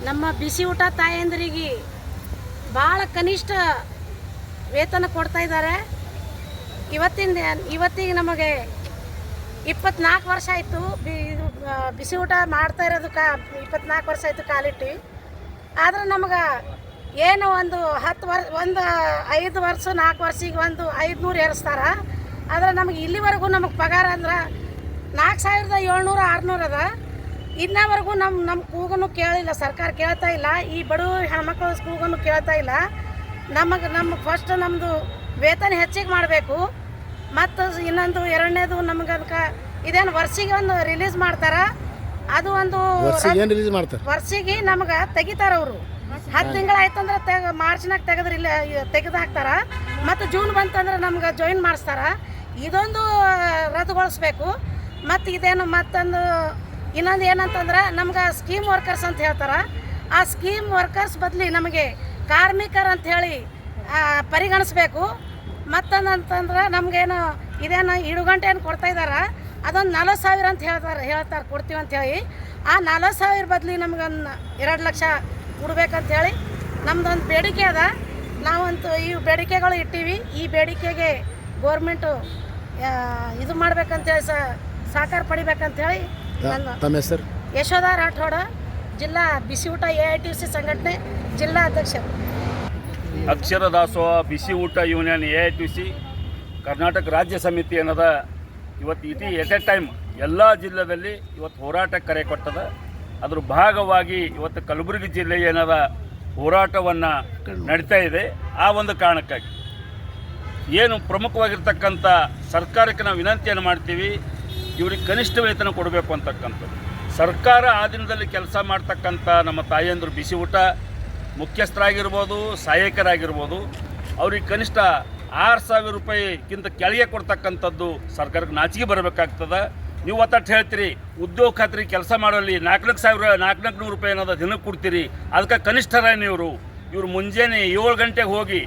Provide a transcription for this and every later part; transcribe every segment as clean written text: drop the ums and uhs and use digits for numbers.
ನಮ್ಮ ಬಿಸಿ ಊಟ ತಾಯಂದಿರಿಗೆ ಭಾಳ ಕನಿಷ್ಠ ವೇತನ ಕೊಡ್ತಾ ಇದ್ದಾರೆ. ಇವತ್ತಿಗೆ ನಮಗೆ 24 ವರ್ಷ ಆಯಿತು. ಬಿಸಿ ಊಟ ಮಾಡ್ತಾ ಇರೋದು 24 ವರ್ಷ ಆಯಿತು ಕಾಲಿಟ್ಟು. ಆದರೆ ನಮಗೆ ಏನು ಒಂದು 5 ವರ್ಷ 4 ವರ್ಷಕ್ಕೆ ಒಂದು 500 ಏರಿಸ್ತಾರೆ. ಆದರೆ ನಮಗೆ ಇಲ್ಲಿವರೆಗೂ ನಮಗೆ ಪಗಾರ ಅಂದ್ರೆ 4700 600 ಅದ. ಇನ್ನವರೆಗೂ ನಮ್ಮ ಕೂಗನ್ನು ಕೇಳಿಲ್ಲ, ಸರ್ಕಾರ ಕೇಳ್ತಾ ಇಲ್ಲ. ಈ ಬಡ ಹೆಣ್ಮಕ್ಳು ಕೂಗನ್ನು ಕೇಳ್ತಾ ಇಲ್ಲ. ನಮ್ಮ ಫಸ್ಟ್ ನಮ್ಮದು ವೇತನ ಹೆಚ್ಚಿಗೆ ಮಾಡಬೇಕು. ಮತ್ತು ಇನ್ನೊಂದು ಎರಡನೇದು ನಮ್ಗೆ ಅದಕ್ಕೆ ಇದೇನು ವರ್ಷಿಗೆ ಒಂದು ರಿಲೀಸ್ ಮಾಡ್ತಾರೆ. ಅದು ಒಂದು ವರ್ಷಿಗೆ ನಮ್ಗೆ ತೆಗಿತಾರೆ ಅವರು. 10 ತಿಂಗಳಾಯ್ತು ಅಂದ್ರೆ ಮಾರ್ಚ್ನಾಗ ತೆಗೆದು ಹಾಕ್ತಾರೆ. ಮತ್ತು ಜೂನ್ ಬಂತಂದ್ರೆ ನಮ್ಗೆ ಜಾಯಿನ್ ಮಾಡಿಸ್ತಾರೆ. ಇದೊಂದು ರದ್ದುಗೊಳಿಸ್ಬೇಕು. ಮತ್ತು ಇದೇನು ಮತ್ತೊಂದು ಇನ್ನೊಂದು ಏನಂತಂದ್ರೆ ನಮ್ಗೆ ಸ್ಕೀಮ್ ವರ್ಕರ್ಸ್ ಅಂತ ಹೇಳ್ತಾರೆ. ಆ ಸ್ಕೀಮ್ ವರ್ಕರ್ಸ್ ಬದಲಿ ನಮಗೆ ಕಾರ್ಮಿಕರು ಅಂಥೇಳಿ ಪರಿಗಣಿಸ್ಬೇಕು. ಮತ್ತೊಂದಂತಂದ್ರೆ ನಮಗೇನು ಇದೇನು ಇಡುಗಂಟೆ ಏನು ಕೊಡ್ತಾ ಇದ್ದಾರೆ, ಅದೊಂದು 40,000 ಅಂತ ಹೇಳ್ತಾರೆ ಕೊಡ್ತೀವಿ ಅಂಥೇಳಿ. ಆ 40,000 ಬದಲಿ ನಮ್ಗೊಂದು 2 ಲಕ್ಷ ಕೊಡ್ಬೇಕಂಥೇಳಿ ನಮ್ದೊಂದು ಬೇಡಿಕೆ ಅದ. ನಾವಂತೂ ಈ ಬೇಡಿಕೆಗಳು ಇಟ್ಟೀವಿ. ಈ ಬೇಡಿಕೆಗೆ ಗೋರ್ಮೆಂಟು ಇದು ಮಾಡ್ಬೇಕಂತೇಳಿ ಸಹಕಾರ ಪಡಿಬೇಕಂತೇಳಿ. ತಮ್ಮ ಹೆಸರು? ಯಶೋಧ ರಾಠೋಡ, ಜಿಲ್ಲಾ ಬಿಸಿ ಊಟ AITUC ಸಂಘಟನೆ ಜಿಲ್ಲಾ ಅಧ್ಯಕ್ಷರು. ಅಕ್ಷರ ದಾಸೋಹ ಬಿಸಿ ಊಟ ಯೂನಿಯನ್ AITUC ಕರ್ನಾಟಕ ರಾಜ್ಯ ಸಮಿತಿ ಏನದ ಇವತ್ತು ಎಟ್ ಎ ಟೈಮ್ ಎಲ್ಲ ಜಿಲ್ಲೆಯಲ್ಲಿ ಇವತ್ತು ಹೋರಾಟಕ್ಕೆ ಕರೆ ಕೊಟ್ಟದ. ಅದ್ರ ಭಾಗವಾಗಿ ಇವತ್ತು ಕಲಬುರಗಿ ಜಿಲ್ಲೆ ಏನದ ಹೋರಾಟವನ್ನು ನಡೀತಾ ಇದೆ. ಆ ಒಂದು ಕಾರಣಕ್ಕಾಗಿ ಏನು ಪ್ರಮುಖವಾಗಿರ್ತಕ್ಕಂಥ ಸರ್ಕಾರಕ್ಕೆ ನಾವು ವಿನಂತಿಯನ್ನು ಮಾಡ್ತೀವಿ, ಇವ್ರಿಗೆ ಕನಿಷ್ಠ ವೇತನ ಕೊಡಬೇಕು ಅಂತಕ್ಕಂಥದ್ದು. ಸರ್ಕಾರ ಆ ದಿನದಲ್ಲಿ ಕೆಲಸ ಮಾಡ್ತಕ್ಕಂಥ ನಮ್ಮ ತಾಯಂದರು ಬಿಸಿ ಊಟ ಮುಖ್ಯಸ್ಥರಾಗಿರ್ಬೋದು, ಸಹಾಯಕರಾಗಿರ್ಬೋದು, ಅವ್ರಿಗೆ ಕನಿಷ್ಠ 6,000 ರೂಪಾಯಿಗಿಂತ ಕೆಳಗೆ ಕೊಡ್ತಕ್ಕಂಥದ್ದು ಸರ್ಕಾರಕ್ಕೆ ನಾಚಿಕೆ ಬರಬೇಕಾಗ್ತದೆ. ನೀವು ಒತ್ತಟ್ಟು ಹೇಳ್ತೀರಿ ಉದ್ಯೋಗ ಖಾತ್ರಿ ಕೆಲಸ ಮಾಡೋಲ್ಲಿ 400 ರೂಪಾಯಿ ಏನಾದ ದಿನಕ್ಕೆ ಕೊಡ್ತೀರಿ, ಅದಕ್ಕೆ ಕನಿಷ್ಠರ ಇವರು ಮುಂಜಾನೆ 7 ಗಂಟೆಗೆ ಹೋಗಿ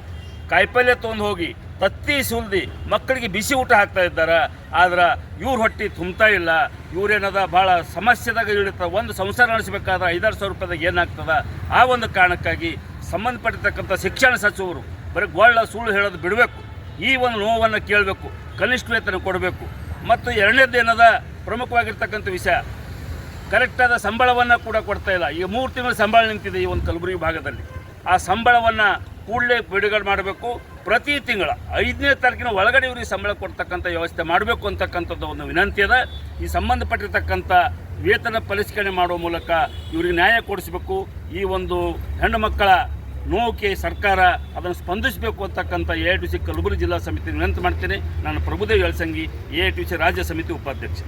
ಕಾಯಿಪಲ್ಯ ತೊಗೊಂಡು ಹೋಗಿ ತತ್ತಿ ಸುಲ್ದಿ ಮಕ್ಕಳಿಗೆ ಬಿಸಿ ಊಟ ಹಾಕ್ತಾ ಇದ್ದಾರೆ. ಆದ್ರೆ ಇವ್ರ ಹೊಟ್ಟೆ ತುಂಬ್ತಾ ಇಲ್ಲ. ಇವ್ರೇನದ ಭಾಳ ಸಮಸ್ಯೆದಾಗ ಇಳಿತದೆ. ಒಂದು ಸಂಸಾರ ನಡೆಸಬೇಕಾದ್ರೆ 5,000 ರೂಪಾಯಿದಾಗ ಏನಾಗ್ತದೆ. ಆ ಒಂದು ಕಾರಣಕ್ಕಾಗಿ ಸಂಬಂಧಪಟ್ಟಿರ್ತಕ್ಕಂಥ ಶಿಕ್ಷಣ ಸಚಿವರು ಬರೀ ಸುಳ್ಳು ಹೇಳೋದು ಬಿಡಬೇಕು. ಈ ಒಂದು ನೋವನ್ನು ಕೇಳಬೇಕು, ಕನಿಷ್ಠ ವೇತನ ಕೊಡಬೇಕು. ಮತ್ತು ಎರಡನೇದು ಏನದ ಪ್ರಮುಖವಾಗಿರ್ತಕ್ಕಂಥ ವಿಷಯ, ಕರೆಕ್ಟಾದ ಸಂಬಳವನ್ನು ಕೂಡ ಕೊಡ್ತಾ ಇಲ್ಲ. ಈಗ 3 ತಿಂಗಳ ಸಂಬಳ ನಿಂತಿದೆ ಈ ಒಂದು ಕಲಬುರಗಿ ಭಾಗದಲ್ಲಿ. ಆ ಸಂಬಳವನ್ನು ಕೂಡಲೇ ಬಿಡುಗಡೆ ಮಾಡಬೇಕು. ಪ್ರತಿ ತಿಂಗಳ 5ನೇ ತಾರೀಕಿನ ಒಳಗಡೆ ಇವ್ರಿಗೆ ಸಂಬಳ ಕೊಡ್ತಕ್ಕಂಥ ವ್ಯವಸ್ಥೆ ಮಾಡಬೇಕು ಅಂತಕ್ಕಂಥದ್ದು ಒಂದು ವಿನಂತಿ ಅದ. ಈ ಸಂಬಂಧಪಟ್ಟಿರ್ತಕ್ಕಂಥ ವೇತನ ಪರಿಷ್ಕರಣೆ ಮಾಡುವ ಮೂಲಕ ಇವ್ರಿಗೆ ನ್ಯಾಯ ಕೊಡಿಸಬೇಕು. ಈ ಒಂದು ಹೆಣ್ಣು ಮಕ್ಕಳ ನೋವಿಗೆ ಸರ್ಕಾರ ಅದನ್ನು ಸ್ಪಂದಿಸಬೇಕು ಅಂತಕ್ಕಂಥ AITUC ಕಲಬುರಗಿ ಜಿಲ್ಲಾ ಸಮಿತಿ ವಿನಂತಿ ಮಾಡ್ತೇನೆ. ನಾನು ಪ್ರಭುದೇವ್ ಯಳಸಂಗಿ, AITUC ರಾಜ್ಯ ಸಮಿತಿ ಉಪಾಧ್ಯಕ್ಷ.